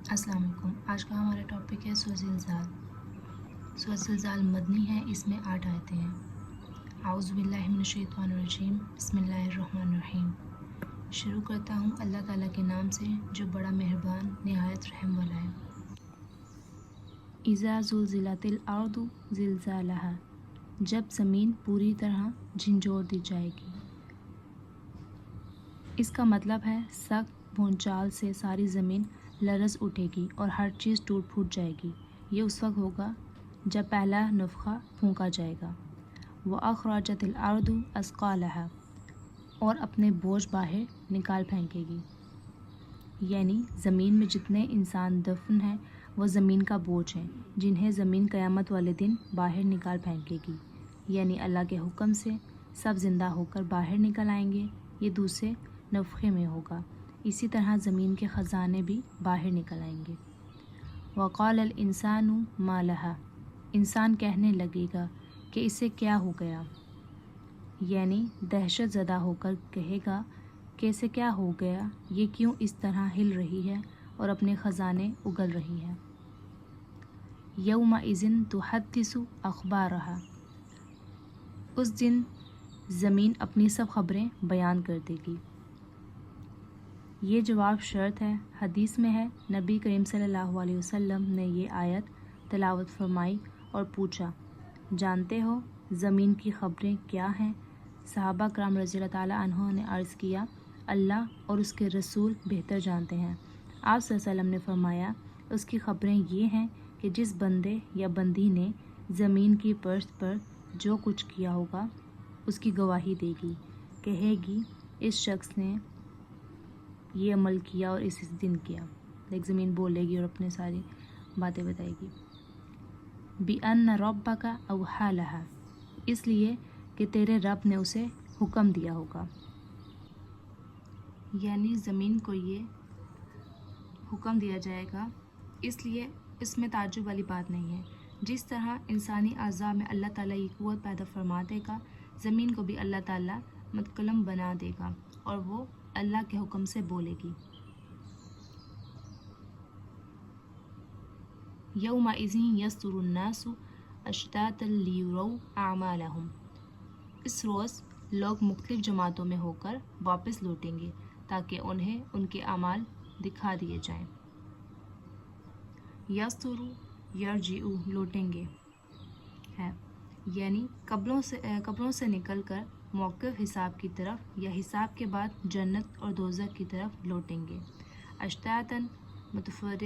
अस्सलाम वालेकुम। आज का हमारा टॉपिक है सूरह ज़िलज़ाल। सूरह ज़िलज़ाल मदनी है, इसमें 8 आयतें हैं। आऊज़ु बिल्लाहि मिनश शैतानिर रजीम, बिस्मिल्लाहिर रहमानिर रहीम। शुरू करता हूँ अल्लाह ताला के नाम से जो बड़ा मेहरबान निहायत रहम वाला है। इज़ा ज़ुलज़िलतिल अर्दु ज़िलज़ालहा, जब ज़मीन पूरी तरह झंझोर दी जाएगी। इसका मतलब है सख्त भूचाल से सारी ज़मीन लरज़ उठेगी और हर चीज़ टूट फूट जाएगी। ये उस वक्त होगा जब पहला नफ़ख़ा फूंका जाएगा। व अख़रजतिल अर्दु अस्क़ालहा, और अपने बोझ बाहर निकाल फेंकेगी। यानी ज़मीन में जितने इंसान दफन हैं वो ज़मीन का बोझ हैं, जिन्हें ज़मीन क़यामत वाले दिन बाहर निकाल फेंकेगी। यानी अल्लाह के हुक्म से सब ज़िंदा होकर बाहर निकल आएंगे। ये दूसरे नफ़ख़े में होगा। इसी तरह ज़मीन के ख़ज़ाने भी बाहर निकल आएंगे। वक़ालल इंसानु मा लहा, इंसान कहने लगेगा कि इसे क्या हो गया। यानी दहशत ज़दा होकर कहेगा कि इसे क्या हो गया, ये क्यों इस तरह हिल रही है और अपने ख़ज़ाने उगल रही है। यौमइज़िन तुहद्दिसु अख़बारहा, उस दिन ज़मीन अपनी सब खबरें बयान कर देगी। ये जवाब शर्त है। हदीस में है नबी करीम सल्लल्लाहु अलैहि वसल्लम ने ये आयत तिलावत फरमाई और पूछा, जानते हो ज़मीन की खबरें क्या हैं? सहाबा कराम रज़ियल्लाहु ताला अन्हुम ने अर्ज़ किया, अल्लाह और उसके रसूल बेहतर जानते हैं। आप सल्लल्लाहु अलैहि वसल्लम ने फरमाया, उसकी खबरें ये हैं कि जिस बंदे या बंदी ने ज़मीन की फर्श पर जो कुछ किया होगा उसकी गवाही देगी। कहेगी इस शख्स ने ये अमल किया और इस दिन किया। लाइक ज़मीन बोलेगी और अपने सारी बातें बताएगी। बिअन्न रब्बका अवहा लहा, इसलिए कि तेरे रब ने उसे हुक्म दिया होगा। यानी ज़मीन को ये हुक्म दिया जाएगा, इसलिए इसमें ताज्जुब वाली बात नहीं है। जिस तरह इंसानी अज़ा में अल्लाह ताला ये क़ुव्वत पैदा फरमा देगा, ज़मीन को भी अल्लाह ताला मुतकल्लम बना देगा और वो अल्लाह के हुक्म से बोलेगी। यौमइज़िन यस्दुरुन्नासु अश्तातन लियुरौ अअमालहुम, इस रोज़ लोग मुख्तलिफ़ जमातों में होकर वापस लौटेंगे ताकि उन्हें उनके अमाल दिखा दिए जाएं। यस्तुरु यरजिउ, लौटेंगे है, यानी कब्रों से निकलकर मौक़िफ़ हिसाब की तरफ या हिसाब के बाद जन्नत और दोज़ख की तरफ लौटेंगे। अश्तातन मुतफ़र्रिक़